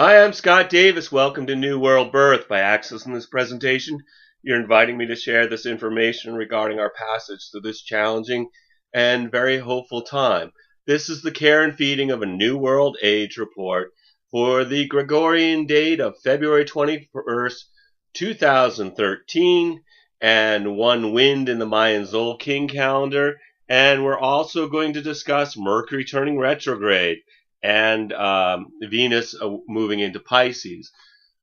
Hi, I'm Scott Davis. Welcome to New World Birth. By accessing this presentation, you're inviting me to share this information regarding our passage through this challenging and very hopeful time. This is the care and feeding of a New World Age report for the Gregorian date of February 21st, 2013, and One Wind in the Mayan Tzolkin calendar. And we're also going to discuss Mercury turning retrograde and Venus moving into Pisces.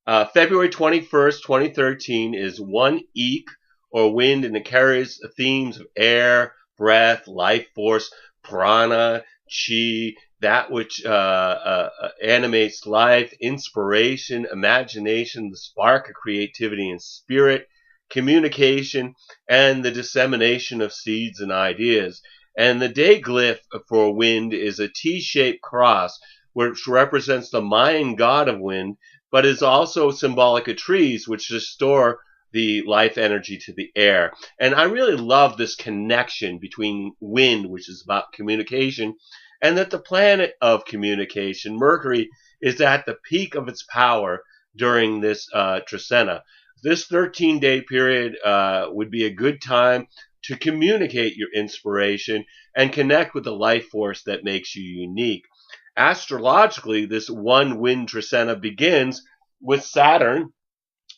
February 21st, 2013 is one eek or wind, and it carries themes of air, breath, life force, prana, chi, that which animates life, inspiration, imagination, the spark of creativity and spirit, communication, and the dissemination of seeds and ideas. And the day glyph for wind is a T-shaped cross, which represents the Mayan god of wind, but is also symbolic of trees, which restore the life energy to the air. And I really love this connection between wind, which is about communication, and that the planet of communication, Mercury, is at the peak of its power during this trecena. This 13-day period would be a good time to communicate your inspiration and connect with the life force that makes you unique. Astrologically, this one wind trecena begins with Saturn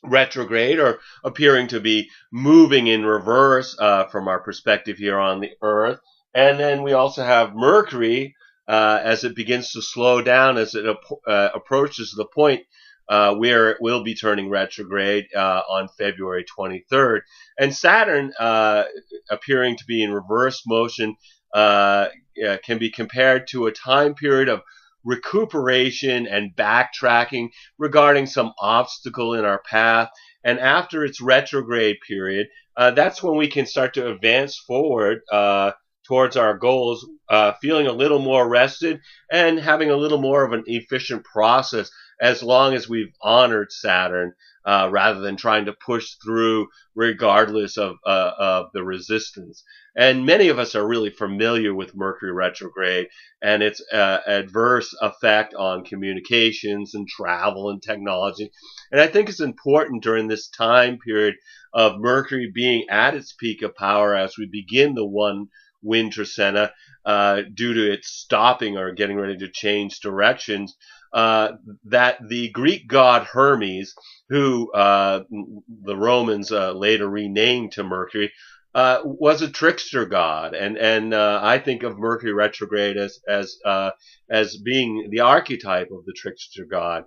retrograde, or appearing to be moving in reverse from our perspective here on the Earth. And then we also have Mercury as it begins to slow down as it approaches the point where it will be turning retrograde on February 23rd. And Saturn, appearing to be in reverse motion, can be compared to a time period of recuperation and backtracking regarding some obstacle in our path. And after its retrograde period, that's when we can start to advance forward towards our goals, feeling a little more rested and having a little more of an efficient process, as long as we've honored Saturn, rather than trying to push through regardless of the resistance. And many of us are really familiar with Mercury retrograde and its adverse effect on communications and travel and technology. And I think it's important during this time period of Mercury being at its peak of power as we begin the one wind trecena, due to its stopping or getting ready to change directions, that the Greek god Hermes, who the Romans later renamed to Mercury, was a trickster god, and I think of Mercury retrograde as being the archetype of the trickster god.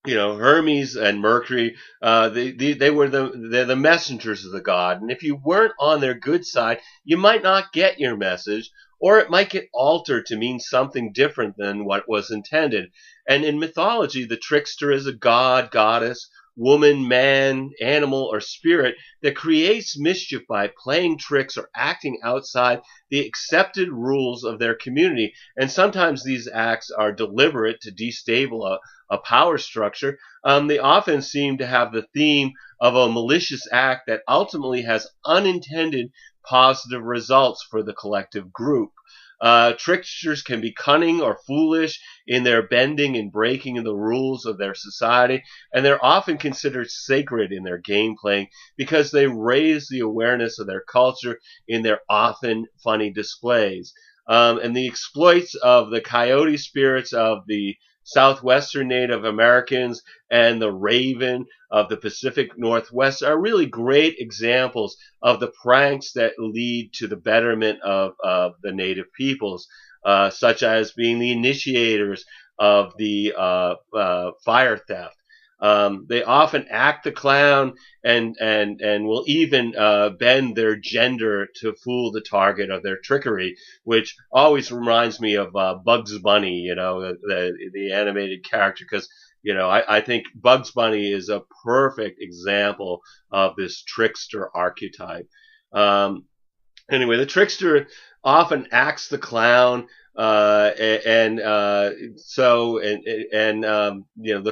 Hermes and Mercury, they're the messengers of the god, and if you weren't on their good side, you might not get your message, or it might get altered to mean something different than what was intended. And in mythology, the trickster is a god, goddess, woman, man, animal, or spirit that creates mischief by playing tricks or acting outside the accepted rules of their community. And sometimes these acts are deliberate to destabilize a power structure. They often seem to have the theme of a malicious act that ultimately has unintended positive results for the collective group. Tricksters can be cunning or foolish in their bending and breaking of the rules of their society, and they're often considered sacred in their game playing because they raise the awareness of their culture in their often funny displays. And the exploits of the coyote spirits of the Southwestern Native Americans and the raven of the Pacific Northwest are really great examples of the pranks that lead to the betterment of the native peoples, such as being the initiators of the fire theft. They often act the clown and will even bend their gender to fool the target of their trickery, which always reminds me of Bugs Bunny, the animated character, because I think Bugs Bunny is a perfect example of this trickster archetype. Anyway, the trickster often acts the clown, the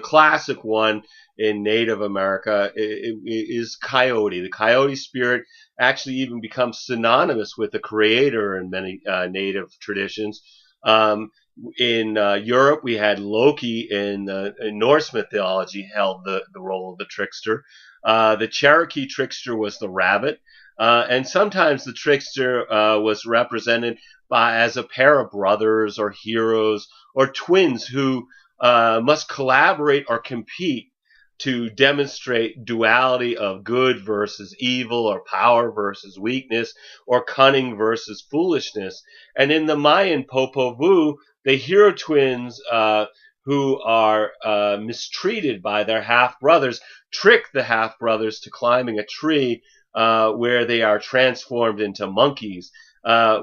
classic one in Native America is coyote. The coyote spirit actually even becomes synonymous with the creator in many Native traditions. In Europe, we had Loki in Norse mythology held the role of the trickster. The Cherokee trickster was the rabbit. And sometimes the trickster was represented as a pair of brothers or heroes or twins who must collaborate or compete to demonstrate duality of good versus evil, or power versus weakness, or cunning versus foolishness. And in the Mayan Popol Vuh, the hero twins who are mistreated by their half brothers trick the half brothers to climbing a tree where they are transformed into monkeys,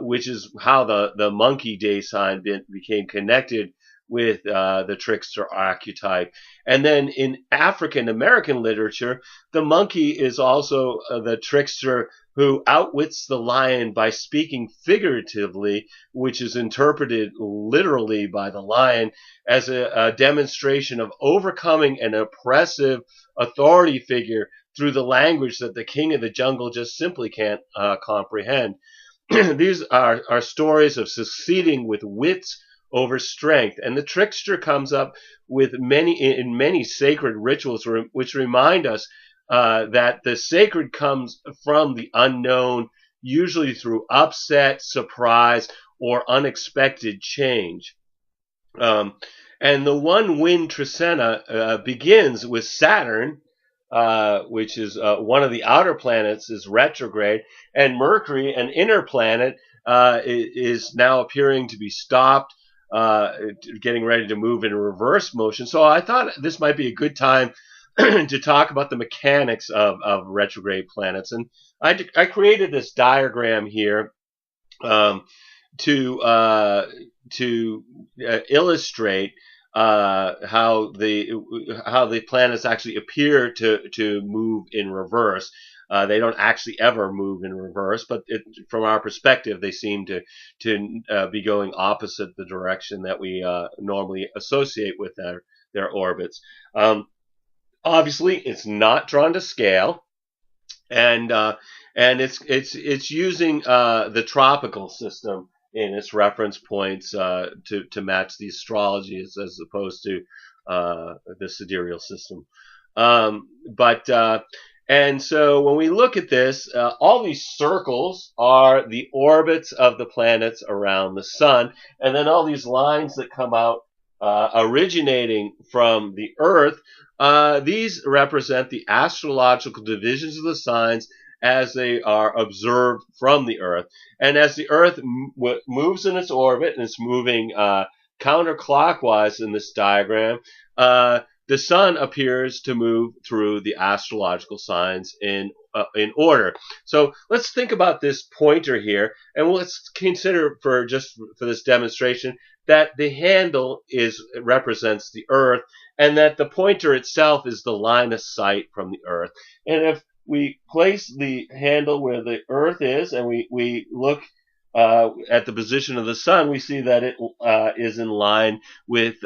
which is how the monkey day sign became connected with the trickster archetype. And then in African American literature, the monkey is also the trickster who outwits the lion by speaking figuratively, which is interpreted literally by the lion as a demonstration of overcoming an oppressive authority figure through the language that the king of the jungle just simply can't comprehend. These are stories of succeeding with wits over strength, and the trickster comes up with many sacred rituals which remind us that the sacred comes from the unknown, usually through upset, surprise, or unexpected change. Um, and the One Wind Tzolkin begins with Saturn, which is one of the outer planets, is retrograde, and Mercury, an inner planet, is now appearing to be stopped, getting ready to move in reverse motion. So I thought this might be a good time to talk about the mechanics of retrograde planets. And I created this diagram here um, to illustrate how the planets actually appear to move in reverse. They don't actually ever move in reverse, but from our perspective, they seem to be going opposite the direction that we normally associate with their orbits. Obviously, it's not drawn to scale, and it's using the tropical system in its reference points to match the astrology as opposed to the sidereal system. But and so when we look at this, all these circles are the orbits of the planets around the sun, and then all these lines that come out originating from the Earth, these represent the astrological divisions of the signs as they are observed from the Earth. And as the Earth moves in its orbit, and it's moving counterclockwise in this diagram, the sun appears to move through the astrological signs in order. So let's think about this pointer here, and let's consider for this demonstration that the handle represents the Earth, and that the pointer itself is the line of sight from the Earth. And if we place the handle where the Earth is, and we look at the position of the sun, we see that it is in line with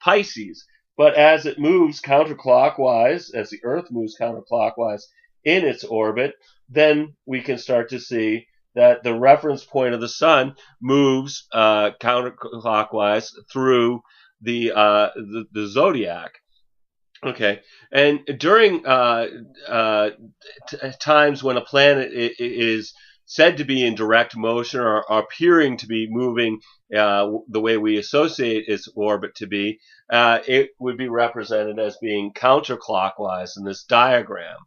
Pisces. But as it moves counterclockwise, as the Earth moves counterclockwise in its orbit, then we can start to see that the reference point of the sun moves counterclockwise through the zodiac. Okay, and during times when a planet is said to be in direct motion, or appearing to be moving the way we associate its orbit to be, it would be represented as being counterclockwise in this diagram.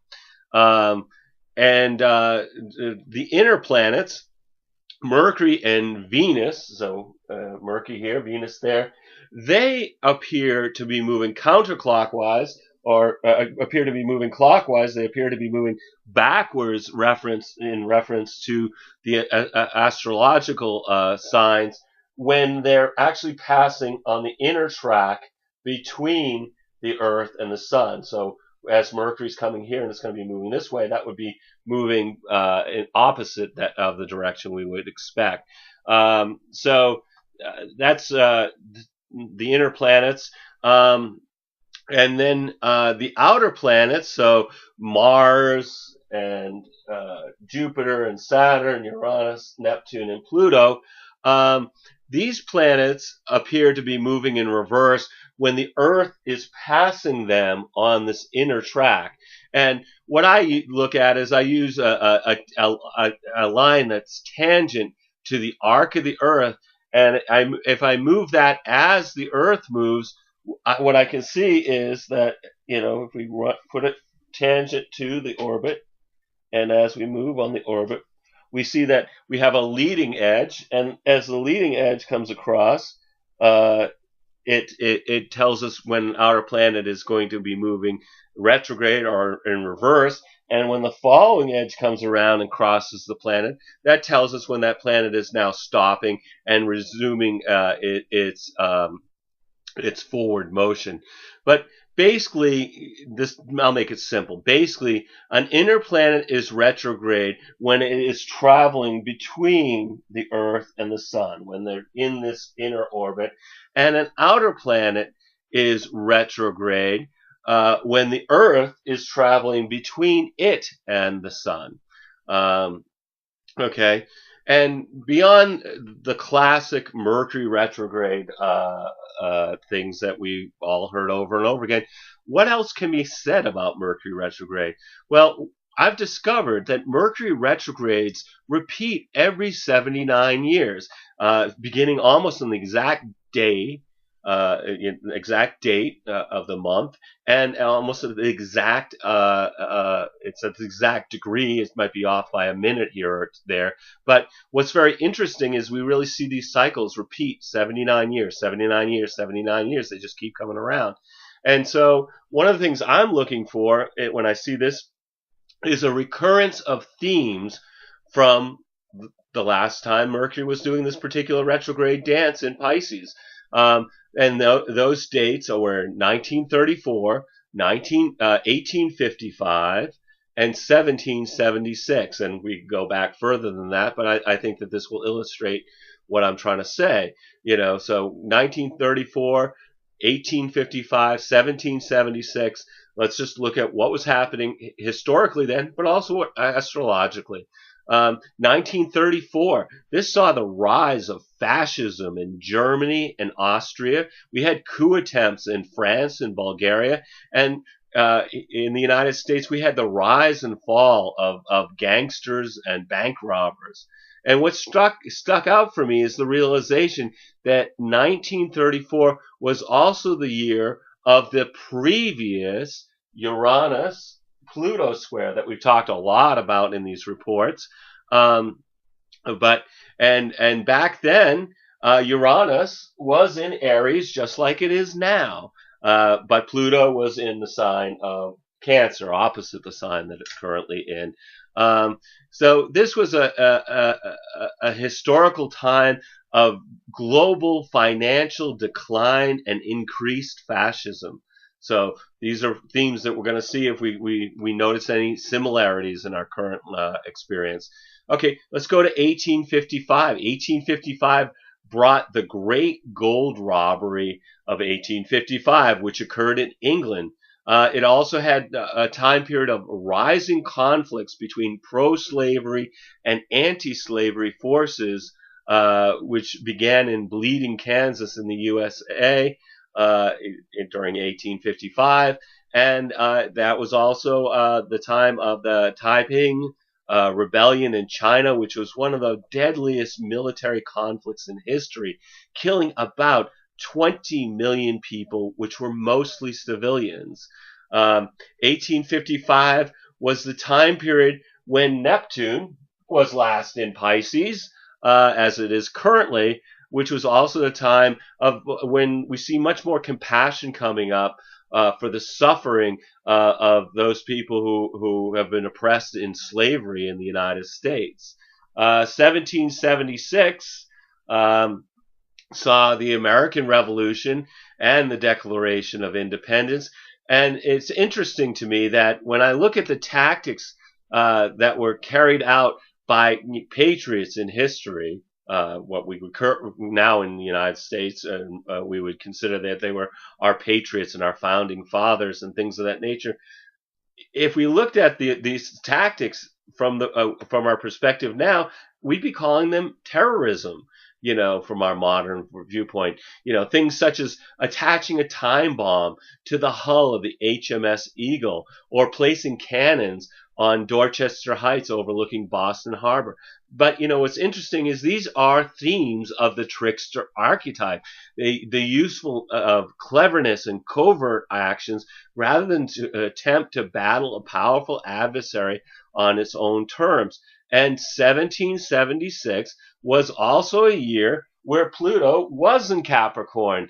And the inner planets, Mercury and Venus, so Mercury here, Venus there, they appear to be moving counterclockwise, or appear to be moving clockwise. They appear to be moving backwards in reference to the astrological signs, when they're actually passing on the inner track between the Earth and the Sun. So as Mercury's coming here and it's going to be moving this way, that would be moving in opposite of the direction we would expect. So that's the inner planets. And then the outer planets, so Mars and Jupiter and Saturn, Uranus, Neptune, and Pluto, these planets appear to be moving in reverse when the Earth is passing them on this inner track. And what I look at is I use a line that's tangent to the arc of the Earth, and if I move that as the Earth moves, what I can see is that, if we put it tangent to the orbit, and as we move on the orbit, we see that we have a leading edge, and as the leading edge comes across, it tells us when our planet is going to be moving retrograde or in reverse. And when the following edge comes around and crosses the planet, that tells us when that planet is now stopping and resuming its forward motion. But basically, I'll make it simple. Basically, an inner planet is retrograde when it is traveling between the Earth and the Sun, when they're in this inner orbit. And an outer planet is retrograde when the Earth is traveling between it and the Sun. Okay. And beyond the classic Mercury retrograde things that we've all heard over and over again, what else can be said about Mercury retrograde? Well, I've discovered that Mercury retrogrades repeat every 79 years, beginning almost on the exact day, exact date of the month, and almost at the exact, it's at the exact degree. It might be off by a minute here or there, but what's very interesting is we really see these cycles repeat 79 years, 79 years, 79 years. They just keep coming around. And so one of the things I'm looking for when I see this is a recurrence of themes from the last time Mercury was doing this particular retrograde dance in Pisces. And those dates were 1934, 1855, and 1776. And we go back further than that, but I think that this will illustrate what I'm trying to say. So 1934, 1855, 1776. Let's just look at what was happening historically then, but also astrologically. 1934, this saw the rise of fascism in Germany and Austria. We had coup attempts in France and Bulgaria. And in the United States, we had the rise and fall of gangsters and bank robbers. And what stuck out for me is the realization that 1934 was also the year of the previous Uranus-Pluto square that we've talked a lot about in these reports. But back then, Uranus was in Aries just like it is now. But Pluto was in the sign of Cancer, opposite the sign that it's currently in. So this was a historical time of global financial decline and increased fascism. So these are themes that we're going to see if we notice any similarities in our current experience. Okay, let's go to 1855. 1855 brought the Great Gold Robbery of 1855, which occurred in England. It also had a time period of rising conflicts between pro-slavery and anti-slavery forces, which began in Bleeding, Kansas in the USA during 1855. And that was also the time of the Taiping rebellion in China, which was one of the deadliest military conflicts in history, killing about 20 million people, which were mostly civilians. 1855 was the time period when Neptune was last in Pisces, as it is currently, which was also the time of when we see much more compassion coming up for the suffering of those people who have been oppressed in slavery in the United States. 1776 saw the American Revolution and the Declaration of Independence. And it's interesting to me that when I look at the tactics that were carried out by patriots in history, what we would now in the United States, we would consider that they were our patriots and our founding fathers and things of that nature. If we looked at these tactics from our perspective now, we'd be calling them terrorism. from our modern viewpoint. Things such as attaching a time bomb to the hull of the HMS Eagle or placing cannons on Dorchester Heights overlooking Boston Harbor. But what's interesting is these are themes of the trickster archetype, the useful of cleverness and covert actions rather than to attempt to battle a powerful adversary on its own terms. And 1776 was also a year where Pluto was in Capricorn,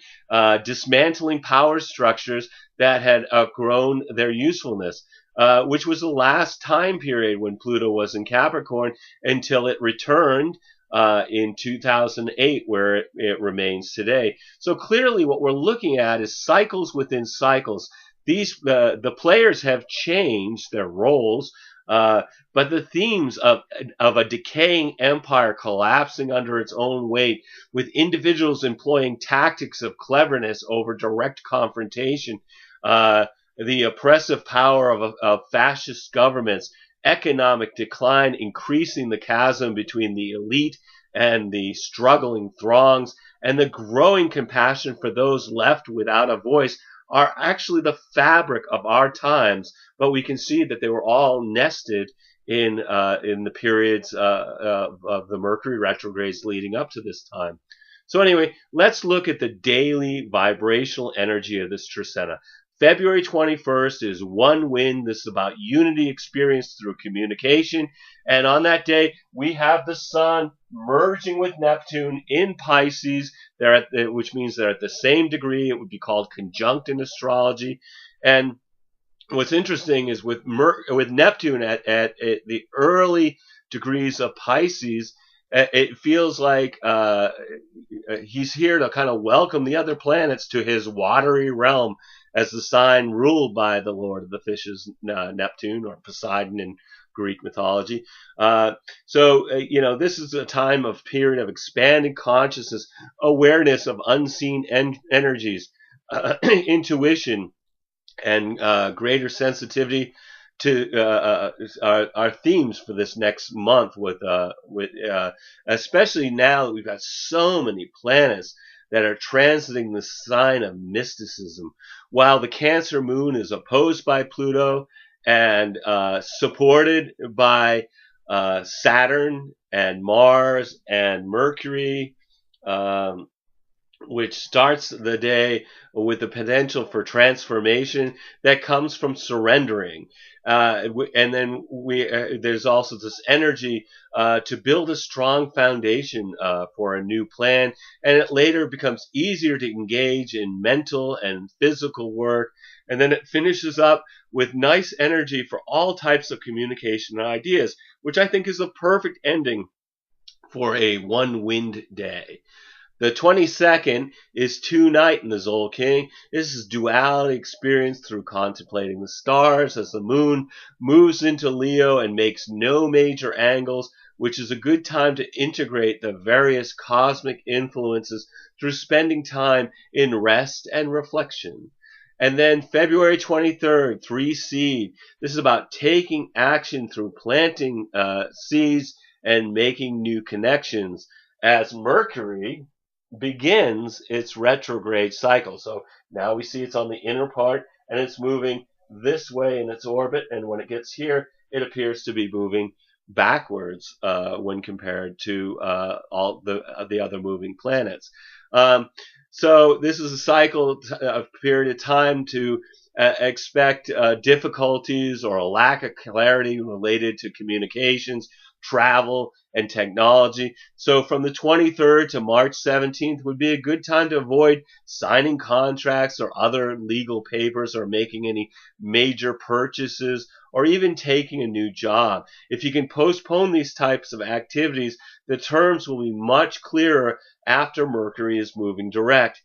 dismantling power structures that had outgrown their usefulness, which was the last time period when Pluto was in Capricorn until it returned in 2008, where it remains today. So clearly what we're looking at is cycles within cycles. The players have changed their roles, but the themes of a decaying empire collapsing under its own weight, with individuals employing tactics of cleverness over direct confrontation, the oppressive power of fascist governments, economic decline increasing the chasm between the elite and the struggling throngs, and the growing compassion for those left without a voice are actually the fabric of our times. But we can see that they were all nested in the periods of the Mercury retrogrades leading up to this time. So anyway, let's look at the daily vibrational energy of this Trecena. February 21st is One Wind. This is about unity experienced through communication. And on that day, we have the Sun merging with Neptune in Pisces, which means they're at the same degree. It would be called conjunct in astrology. And what's interesting is with Neptune at the early degrees of Pisces, it feels like he's here to kind of welcome the other planets to his watery realm as the sign ruled by the Lord of the Fishes, Neptune, or Poseidon in Greek mythology. This is a time of period of expanding consciousness, awareness of unseen energies, intuition, and greater sensitivity to our themes for this next month, with especially now that we've got so many planets that are transiting the sign of mysticism, while the Cancer moon is opposed by Pluto and supported by Saturn and Mars and Mercury, which starts the day with the potential for transformation that comes from surrendering. And then there's also this energy to build a strong foundation for a new plan, and it later becomes easier to engage in mental and physical work. And then it finishes up with nice energy for all types of communication and ideas, which I think is a perfect ending for a one wind day. The 22nd is two night in the Tzolkin. This is duality experienced through contemplating the stars as the moon moves into Leo and makes no major angles, which is a good time to integrate the various cosmic influences through spending time in rest and reflection. And then February 23rd, 3 seed. This is about taking action through planting seeds and making new connections, as Mercury begins its retrograde cycle. So now we see it's on the inner part and it's moving this way in its orbit, and when it gets here, it appears to be moving backwards when compared to all the other moving planets. So this is a cycle, a period of time to expect difficulties or a lack of clarity related to communications, travel, and technology. So from the 23rd to March 17th would be a good time to avoid signing contracts or other legal papers, or making any major purchases, or even taking a new job. If you can postpone these types of activities, the terms will be much clearer after Mercury is moving direct.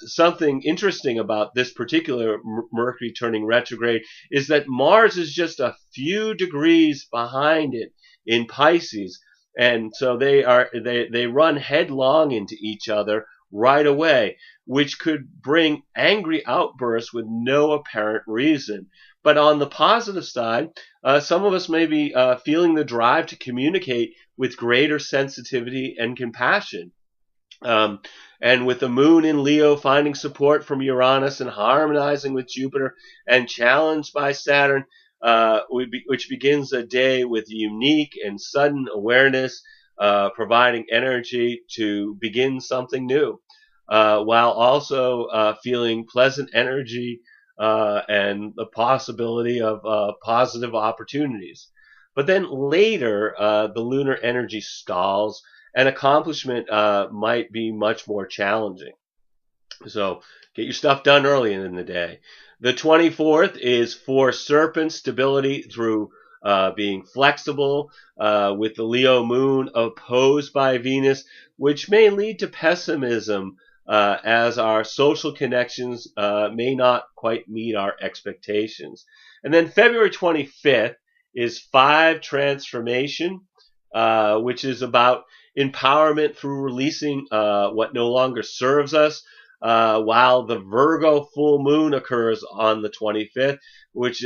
Something interesting about this particular Mercury turning retrograde is that Mars is just a few degrees behind it in Pisces, and so they run headlong into each other right away, which could bring angry outbursts with no apparent reason. But on the positive side, some of us may be feeling the drive to communicate with greater sensitivity and compassion. Um, and with the moon in Leo finding support from Uranus and harmonizing with Jupiter and challenged by Saturn, which begins a day with unique and sudden awareness, providing energy to begin something new, while also feeling pleasant energy and the possibility of positive opportunities. But then later, the lunar energy stalls, and accomplishment might be much more challenging. So get your stuff done early in the day. The 24th is for Serpent, stability through being flexible, with the Leo moon opposed by Venus, which may lead to pessimism as our social connections may not quite meet our expectations. And then February 25th is 5 transformation, which is about empowerment through releasing what no longer serves us, while the Virgo full moon occurs on the 25th, which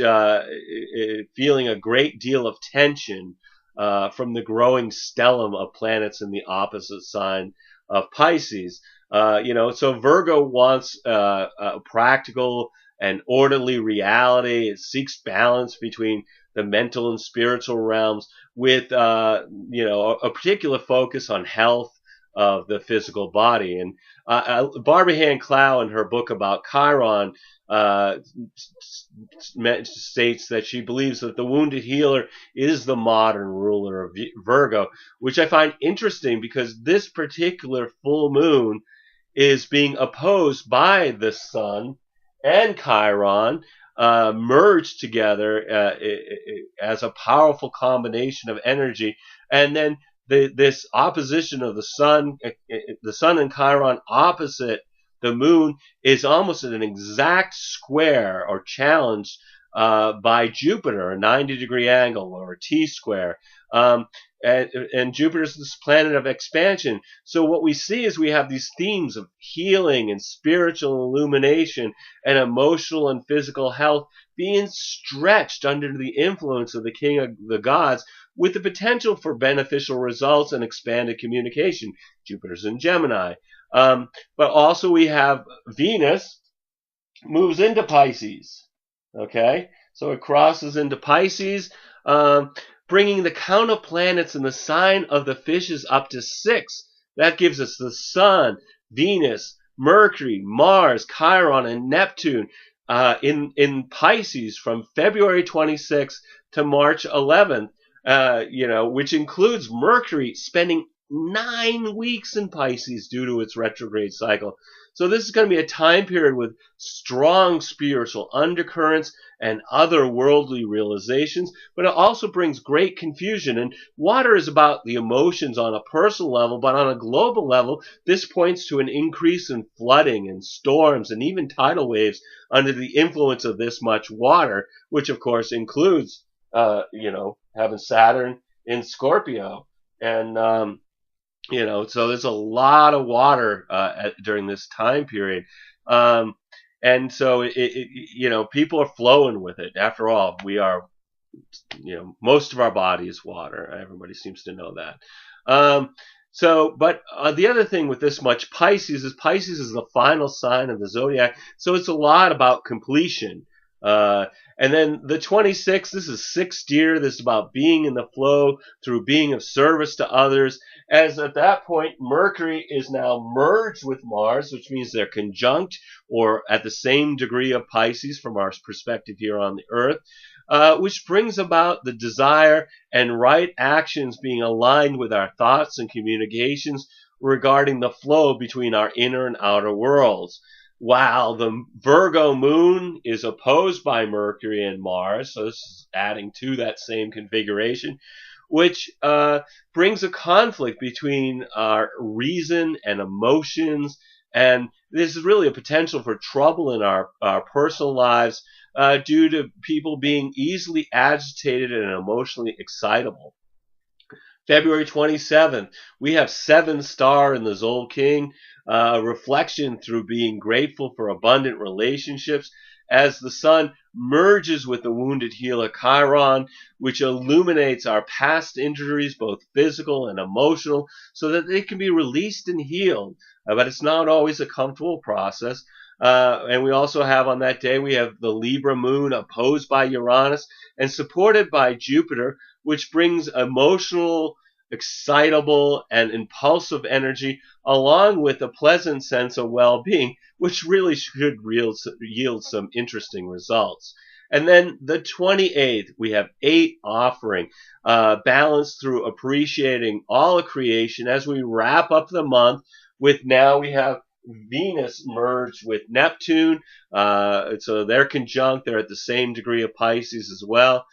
feeling a great deal of tension from the growing stellium of planets in the opposite sign of Pisces. So Virgo wants a practical and orderly reality. It seeks balance between the mental and spiritual realms, with a particular focus on health of the physical body. And Barbara Hand Clow, in her book about Chiron, states that she believes that the wounded healer is the modern ruler of Virgo, which I find interesting because this particular full moon is being opposed by the sun and Chiron, merged together as a powerful combination of energy. And then this opposition of the sun and Chiron opposite the moon is almost at an exact square or challenge by Jupiter, a 90-degree angle or a T-square. And Jupiter is this planet of expansion. So what we see is we have these themes of healing and spiritual illumination and emotional and physical health being stretched under the influence of the king of the gods, with the potential for beneficial results and expanded communication. Jupiter's in Gemini. But also we have Venus moves into Pisces. Okay? So it crosses into Pisces, bringing the count of planets in the sign of the fishes up to 6. That gives us the Sun, Venus, Mercury, Mars, Chiron, and Neptune in Pisces from February 26th to March 11th, which includes Mercury spending 9 weeks in Pisces due to its retrograde cycle. So this is going to be a time period with strong spiritual undercurrents and other worldly realizations, but it also brings great confusion. And water is about the emotions on a personal level, but on a global level, this points to an increase in flooding and storms and even tidal waves under the influence of this much water, which of course includes, having Saturn in Scorpio. And, so there's a lot of water during this time period. And so, people are flowing with it. After all, we are, most of our body is water. Everybody seems to know that. But the other thing with this much Pisces is the final sign of the zodiac. So it's a lot about completion. And then the 26th, this is 6 Deer. This is about being in the flow through being of service to others. As at that point, Mercury is now merged with Mars, which means they're conjunct or at the same degree of Pisces from our perspective here on the Earth, which brings about the desire and right actions being aligned with our thoughts and communications regarding the flow between our inner and outer worlds. While the Virgo moon is opposed by Mercury and Mars, so this is adding to that same configuration, which brings a conflict between our reason and emotions, and this is really a potential for trouble in our personal lives due to people being easily agitated and emotionally excitable. February 27th, we have 7 Star in the Tzolkin, reflection through being grateful for abundant relationships, as the sun merges with the wounded healer Chiron, which illuminates our past injuries, both physical and emotional, so that they can be released and healed. But it's not always a comfortable process. And we also have on that day, we have the Libra moon opposed by Uranus and supported by Jupiter, which brings emotional, excitable, and impulsive energy along with a pleasant sense of well-being, which really should yield some interesting results. And then the 28th, we have 8 offering, balanced through appreciating all of creation as we wrap up the month with now we have Venus merged with Neptune, so they're conjunct. They're at the same degree of Pisces as well,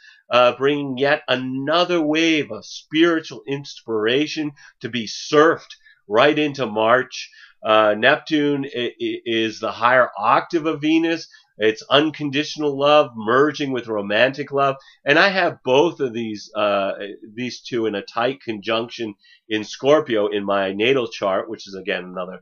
bringing yet another wave of spiritual inspiration to be surfed right into March. Neptune is the higher octave of Venus. It's unconditional love merging with romantic love, and I have both of these two in a tight conjunction in Scorpio in my natal chart, which is again another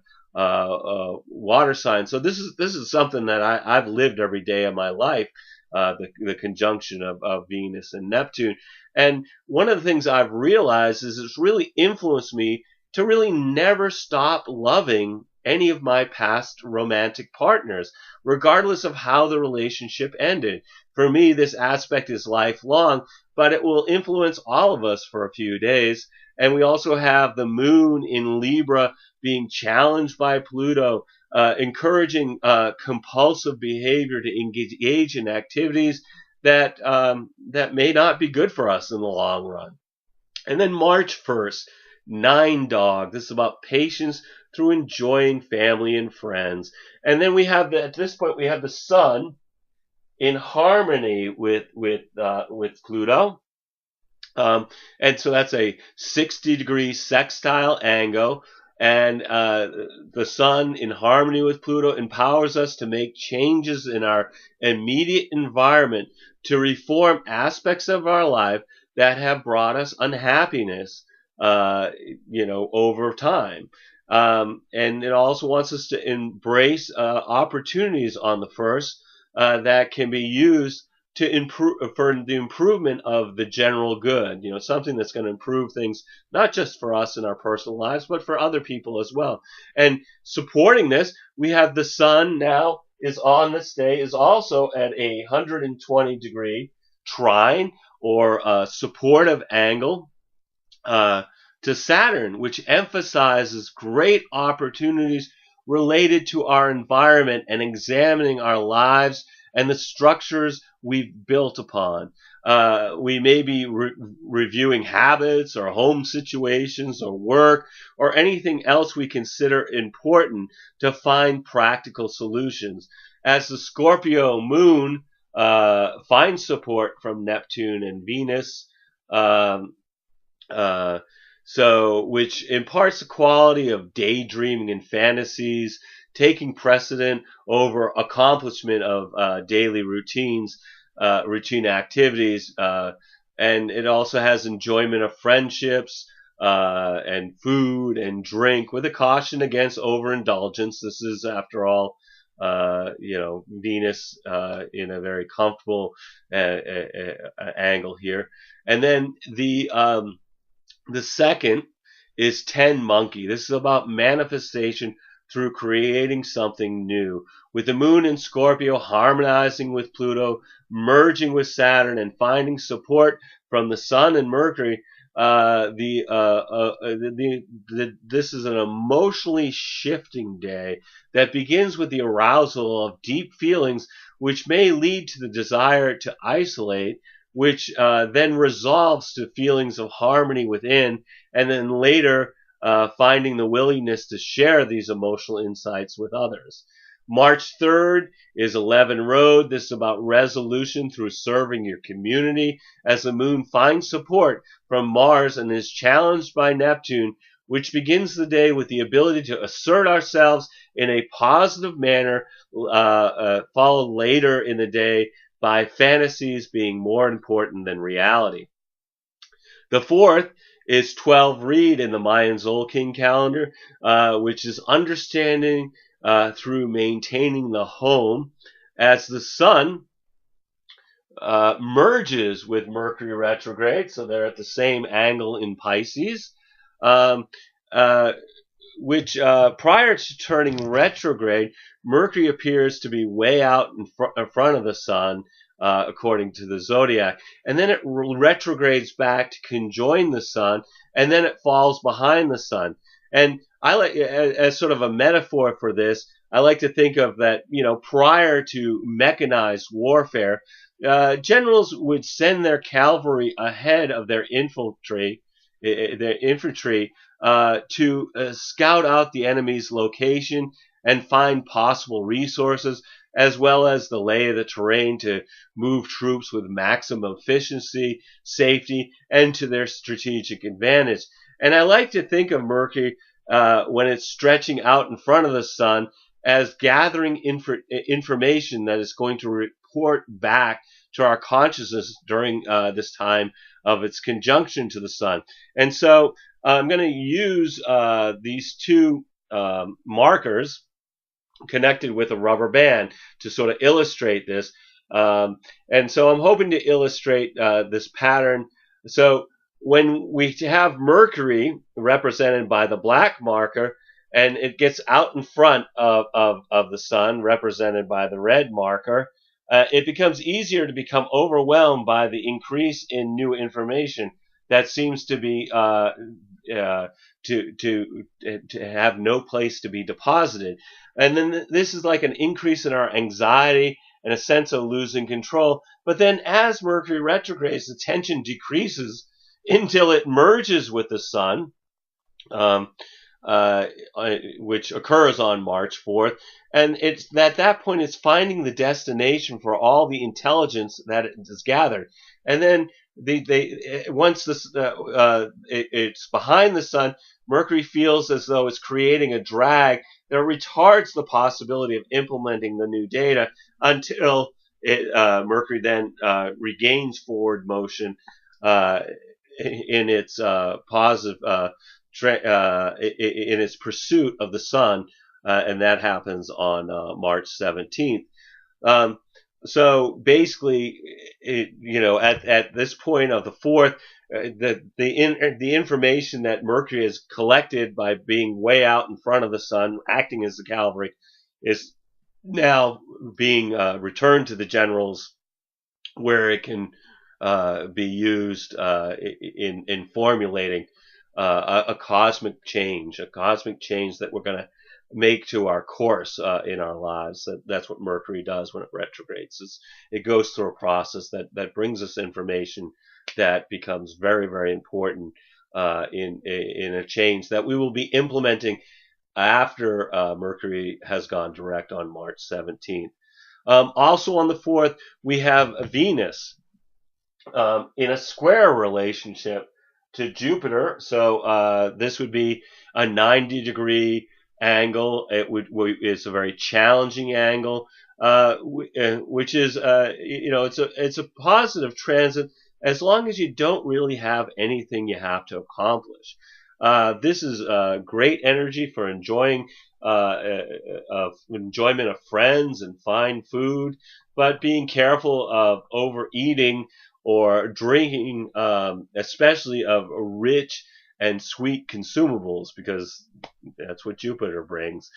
water sign. So this is something that I've lived every day of my life, the conjunction of Venus and Neptune. And one of the things I've realized is it's really influenced me to really never stop loving any of my past romantic partners, regardless of how the relationship ended. For me, this aspect is lifelong, but it will influence all of us for a few days. And we also have the moon in Libra being challenged by Pluto, encouraging compulsive behavior to engage in activities that may not be good for us in the long run. And then March 1st, 9 Dog. This is about patience through enjoying family and friends. And then we have at this point we have the Sun in harmony with Pluto. And so that's a 60-degree sextile angle. And the Sun in harmony with Pluto empowers us to make changes in our immediate environment to reform aspects of our life that have brought us unhappiness, over time. And it also wants us to embrace opportunities on the 1st that can be used to improve for the improvement of the general good, something that's going to improve things, not just for us in our personal lives, but for other people as well. And supporting this, we have the Sun now is on this day, is also at a 120-degree trine or supportive angle to Saturn, which emphasizes great opportunities related to our environment and examining our lives and the structures we've built upon. We may be reviewing habits or home situations or work or anything else we consider important to find practical solutions. As the Scorpio moon finds support from Neptune and Venus, which imparts the quality of daydreaming and fantasies, taking precedent over accomplishment of daily routine activities, and it also has enjoyment of friendships and food and drink, with a caution against overindulgence. This is, after all, Venus in a very comfortable angle here. And then the 2nd is 10 Monkey. This is about manifestation through creating something new. With the moon in Scorpio harmonizing with Pluto, merging with Saturn, and finding support from the Sun and Mercury, this is an emotionally shifting day that begins with the arousal of deep feelings, which may lead to the desire to isolate, which then resolves to feelings of harmony within, and then later finding the willingness to share these emotional insights with others. March 3rd is 11 Road. This is about resolution through serving your community, as the moon finds support from Mars and is challenged by Neptune, which begins the day with the ability to assert ourselves in a positive manner, followed later in the day by fantasies being more important than reality. The 4th is 12 Reed in the Mayan Tzolkin calendar, which is understanding through maintaining the home, as the Sun merges with Mercury retrograde, so they're at the same angle in Pisces, um, uh, which prior to turning retrograde, Mercury appears to be way out in front of the sun, according to the zodiac, and then it retrogrades back to conjoin the sun, and then it falls behind the sun. And I like, as sort of a metaphor for this, I like to think of that, prior to mechanized warfare, generals would send their cavalry ahead of their infantry, to scout out the enemy's location and find possible resources, as well as the lay of the terrain to move troops with maximum efficiency, safety, and to their strategic advantage. And I like to think of Mercury, when it's stretching out in front of the sun, as gathering information that is going to report back to our consciousness during this time of its conjunction to the sun. And so I'm going to use these two markers connected with a rubber band to sort of illustrate this. And so I'm hoping to illustrate this pattern. So when we have Mercury represented by the black marker, and it gets out in front of the sun, represented by the red marker, it becomes easier to become overwhelmed by the increase in new information that seems to be to have no place to be deposited. And then this is like an increase in our anxiety and a sense of losing control. But then as Mercury retrogrades, the tension decreases until it merges with the sun, um, which occurs on March 4th. And it's at that point it's finding the destination for all the intelligence that it has gathered. And then once this it's behind the sun, Mercury feels as though it's creating a drag that retards the possibility of implementing the new data until Mercury then regains forward motion in its positive in its pursuit of the sun, and that happens on March 17th. So basically, at this point of the 4th, the information that Mercury has collected by being way out in front of the sun, acting as the cavalry, is now being returned to the generals, where it can be used in formulating a cosmic change that we're going to make to our course in our lives. That's what Mercury does when it retrogrades. It goes through a process that brings us information that becomes very, very important in a change that we will be implementing after Mercury has gone direct on March 17th. Also on the 4th, we have Venus in a square relationship to Jupiter. So this would be a 90-degree angle. It's a very challenging angle, which is it's a positive transit as long as you don't really have anything you have to accomplish. This is great energy for enjoying enjoyment of friends and fine food, but being careful of overeating or drinking, especially of rich and sweet consumables, because that's what Jupiter brings.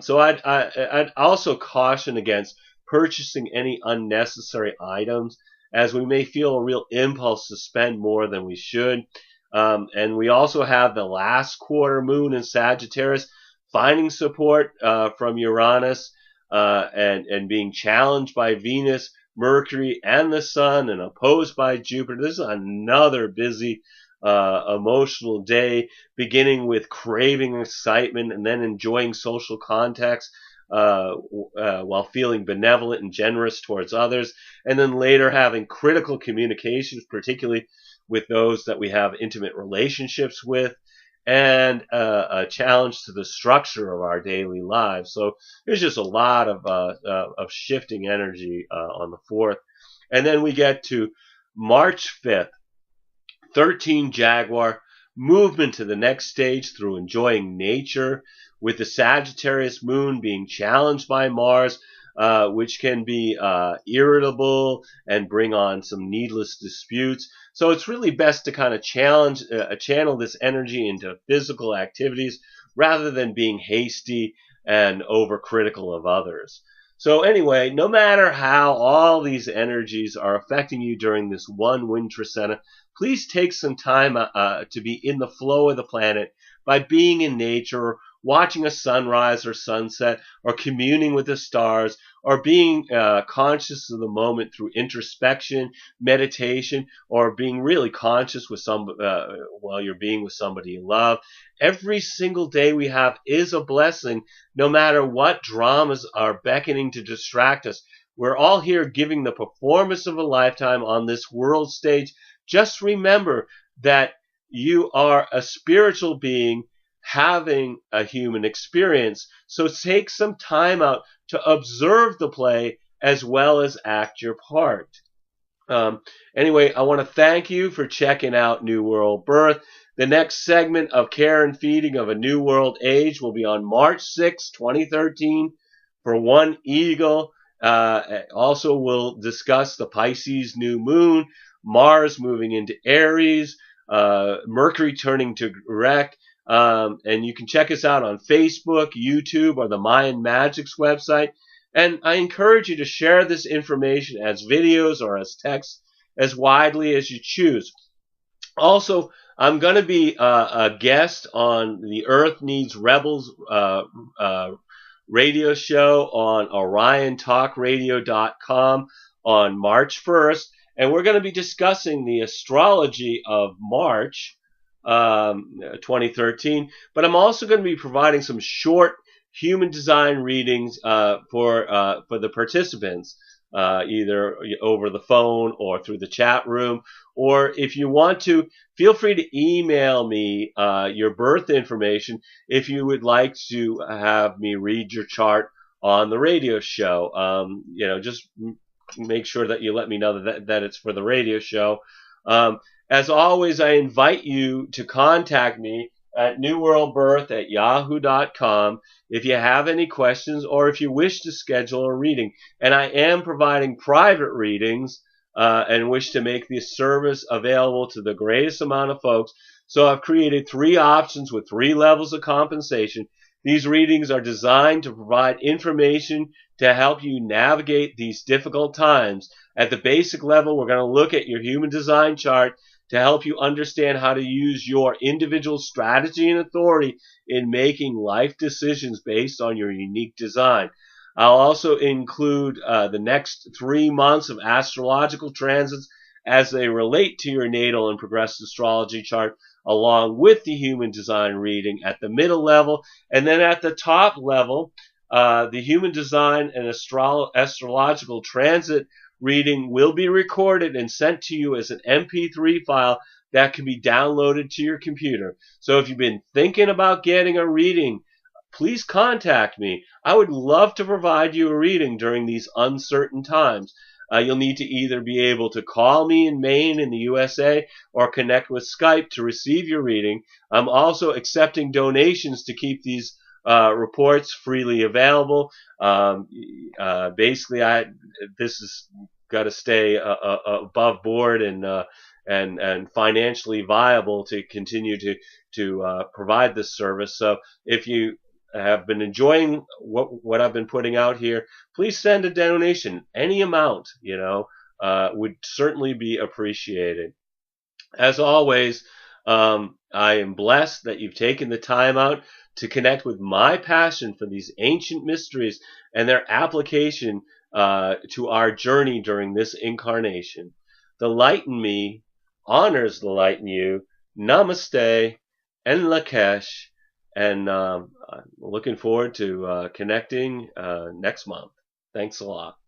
So I'd also caution against purchasing any unnecessary items, as we may feel a real impulse to spend more than we should. And we also have the last quarter moon in Sagittarius, finding support from Uranus, and being challenged by Venus, Mercury, and the Sun, and opposed by Jupiter. This is another busy emotional day, beginning with craving excitement and then enjoying social contacts while feeling benevolent and generous towards others, and then later having critical communications, particularly with those that we have intimate relationships with, and a challenge to the structure of our daily lives. So there's just a lot of shifting energy on the 4th. And then we get to March 5th, 13 Jaguar, movement to the next stage through enjoying nature, with the Sagittarius moon being challenged by Mars, which can be irritable and bring on some needless disputes. So it's really best to kind of channel this energy into physical activities rather than being hasty and overcritical of others. So anyway, no matter how all these energies are affecting you during this one wind trisena, please take some time to be in the flow of the planet by being in nature, watching a sunrise or sunset, or communing with the stars, or being conscious of the moment through introspection, meditation, or being really conscious with while you're being with somebody you love. Every single day we have is a blessing, no matter what dramas are beckoning to distract us. We're all here giving the performance of a lifetime on this world stage. Just remember that you are a spiritual being having a human experience. So take some time out to observe the play as well as act your part. Anyway, I want to thank you for checking out New World Birth. The next segment of Care and Feeding of a New World Age will be on March 6, 2013 for One Eagle. Also, we'll discuss the Pisces new moon, Mars moving into Aries, Mercury turning to direct. And you can check us out on Facebook, YouTube, or the Mayan Magics website. And I encourage you to share this information as videos or as text as widely as you choose. Also, I'm going to be a guest on the Earth Needs Rebels radio show on OrionTalkRadio.com on March 1st. And we're going to be discussing the astrology of March 2013. But I'm also going to be providing some short human design readings for the participants, either over the phone or through the chat room. Or if you want to, feel free to email me your birth information if you would like to have me read your chart on the radio show. Just make sure that you let me know that it's for the radio show. As always, I invite you to contact me at newworldbirth@yahoo.com if you have any questions or if you wish to schedule a reading. And I am providing private readings and wish to make this service available to the greatest amount of folks. So I've created 3 options with 3 levels of compensation. These readings are designed to provide information to help you navigate these difficult times. At the basic level, we're going to look at your human design chart to help you understand how to use your individual strategy and authority in making life decisions based on your unique design. I'll also include the next 3 months of astrological transits as they relate to your natal and progressive astrology chart, along with the human design reading at the middle level. And then at the top level, the human design and astrological transit reading will be recorded and sent to you as an MP3 file that can be downloaded to your computer. So if you've been thinking about getting a reading, please contact me. I would love to provide you a reading during these uncertain times. You'll need to either be able to call me in Maine in the USA or connect with Skype to receive your reading. I'm also accepting donations to keep these reports freely available. Basically, this has got to stay above board and financially viable to continue to provide this service. So if you have been enjoying what I've been putting out here, please send a donation. Any amount, would certainly be appreciated. As always, I am blessed that you've taken the time out to connect with my passion for these ancient mysteries and their application to our journey during this incarnation. The light in me honors the light in you. Namaste and Lakesh. And I'm looking forward to connecting next month. Thanks a lot.